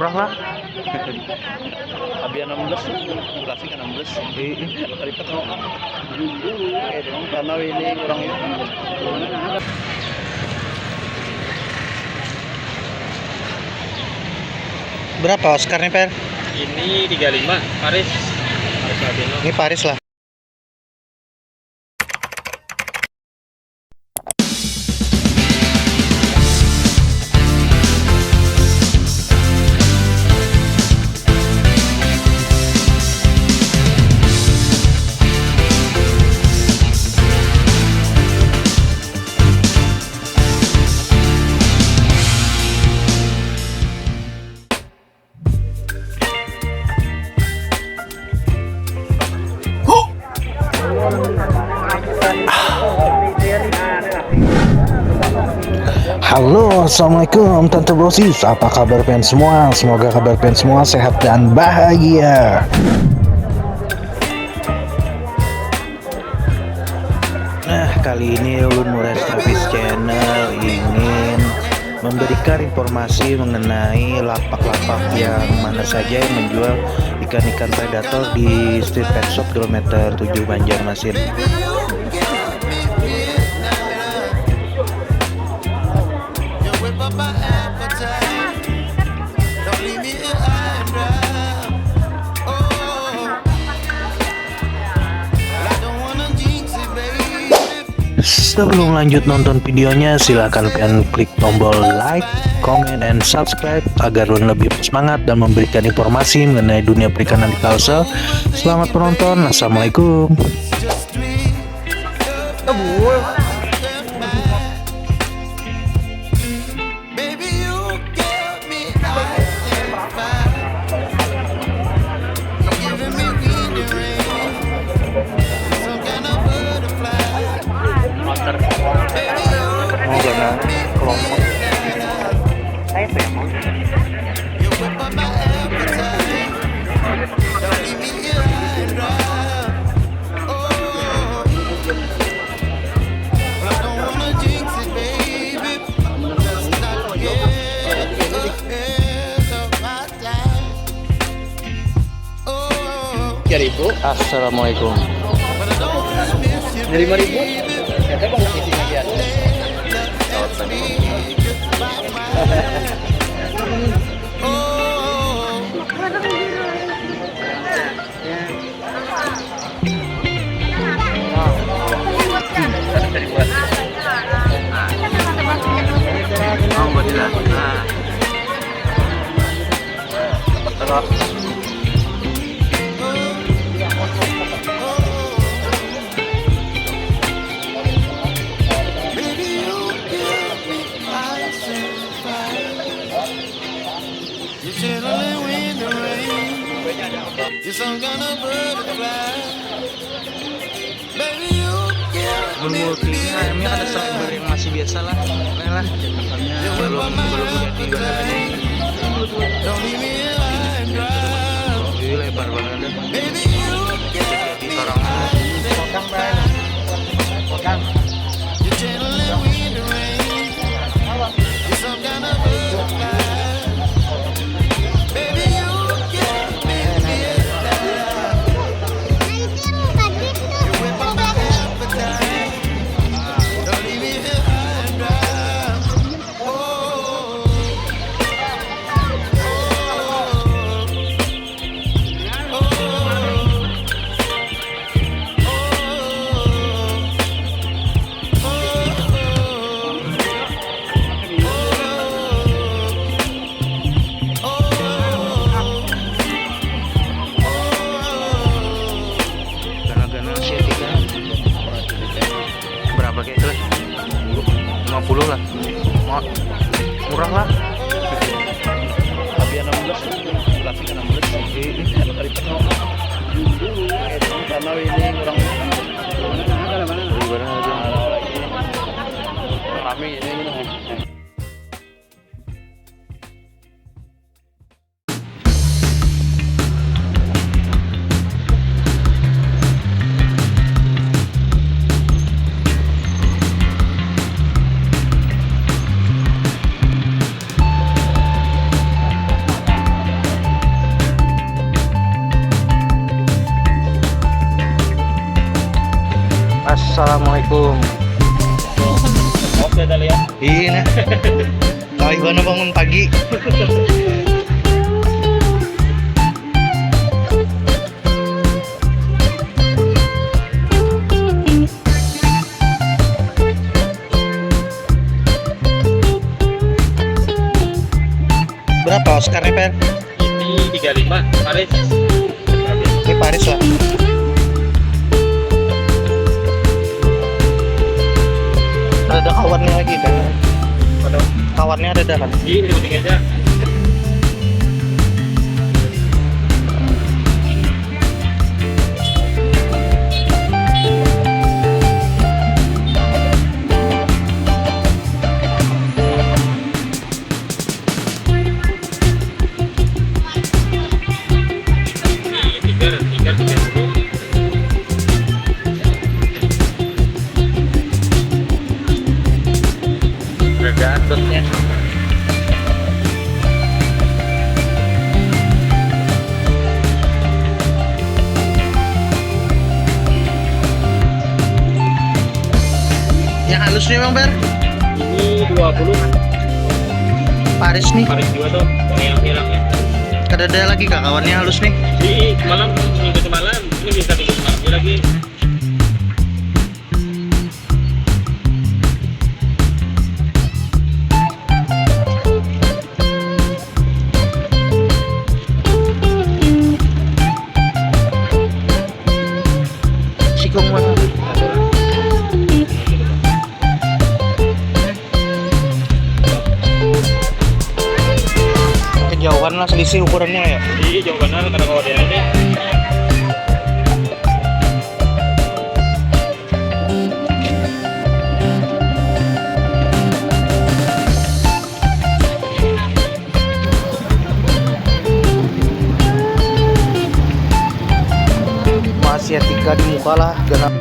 murah lah. Abi 16, klasik 16. Lipat mau. Dong karena ini kurang itu. Berapa Oscarnya, Per? Ini 35, Paris. Paris Latino. Ini Paris lah. Halo, assalamualaikum Tante Bosis. Apa kabar pen semua? Semoga kabar pen semua sehat dan bahagia. Nah, kali ini Ulun Mures Habis Channel ingin memberikan informasi mengenai lapak-lapak yang mana saja yang menjual ikan-ikan predator di Street Pet Shop kilometer 7 Banjarmasin. Sebelum lanjut nonton videonya, silakan pen klik tombol like, comment, and subscribe agar Lun lebih semangat dan memberikan informasi mengenai dunia perikanan di Kalsel. Selamat menonton. Assalamualaikum. Kelompok Ribu. Assalamualaikum. 5.000. Saya bang isi lagi ada. Multi ayamnya ada sambal yang masih biasa lah, belum jadi ini lebar banget jadi orang berapa kayak itu lah 50 lah murah lah. Abi 16, klasik 16. Lipat mau. Dong karena ini kurang itu. Barang aja Rame ini. Assalamualaikum. Oke kali ya. Iya. Kali mana bangun pagi. Berapa Oscarnya, Per? Ini 35 Paris. Ini Paris lah. Ada kawannya lagi kan? Pada Kawannya ada kan? di ujung aja. Tiga dulu. Ada dotnya. Yang halus nih Bang Per? Ini 20 Paris nih. Paris juga tuh yang hilangnya. Ada lagi kak kawannya halus nih. Di semalam minggu semalam ini bisa minggu semalam lagi. Sikong mana? Kejauhan lah selisih ukurannya ya. Di jauh benar karena kalau dia ini Masih 3 di muka lah, genap